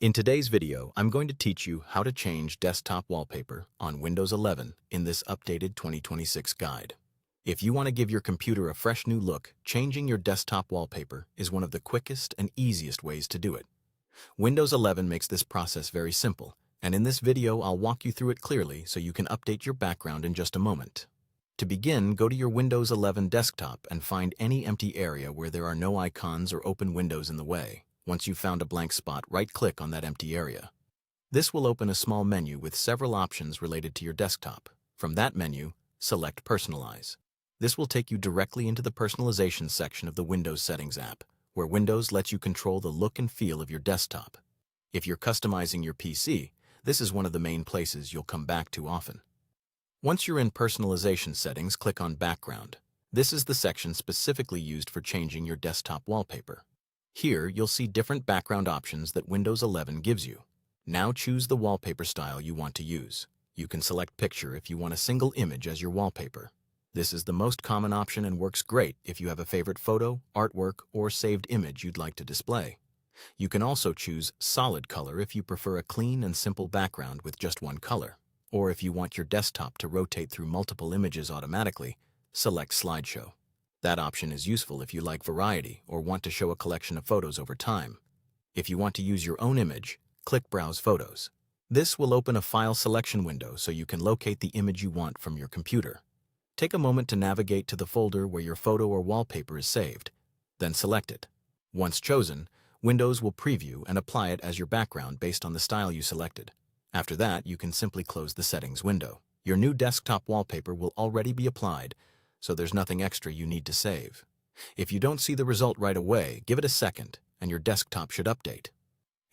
In today's video, I'm going to teach you how to change desktop wallpaper on Windows 11 in this updated 2026 guide. If you want to give your computer a fresh new look, changing your desktop wallpaper is one of the quickest and easiest ways to do it. Windows 11 makes this process very simple, and in this video I'll walk you through it clearly so you can update your background in just a moment. To begin, go to your Windows 11 desktop and find any empty area where there are no icons or open windows in the way. Once you've found a blank spot, right-click on that empty area. This will open a small menu with several options related to your desktop. From that menu, select Personalize. This will take you directly into the personalization section of the Windows Settings app, where Windows lets you control the look and feel of your desktop. If you're customizing your PC, this is one of the main places you'll come back to often. Once you're in Personalization settings, click on Background. This is the section specifically used for changing your desktop wallpaper. Here, you'll see different background options that Windows 11 gives you. Now choose the wallpaper style you want to use. You can select Picture if you want a single image as your wallpaper. This is the most common option and works great if you have a favorite photo, artwork, or saved image you'd like to display. You can also choose Solid Color if you prefer a clean and simple background with just one color. Or if you want your desktop to rotate through multiple images automatically, select Slideshow. That option is useful if you like variety or want to show a collection of photos over time. If you want to use your own image, click Browse Photos. This will open a file selection window so you can locate the image you want from your computer. Take a moment to navigate to the folder where your photo or wallpaper is saved, then select it. Once chosen, Windows will preview and apply it as your background based on the style you selected. After that, you can simply close the settings window. Your new desktop wallpaper will already be applied, so there's nothing extra you need to save. If you don't see the result right away, give it a second, and your desktop should update.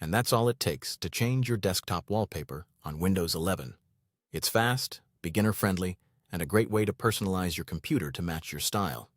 And that's all it takes to change your desktop wallpaper on Windows 11. It's fast, beginner-friendly, and a great way to personalize your computer to match your style.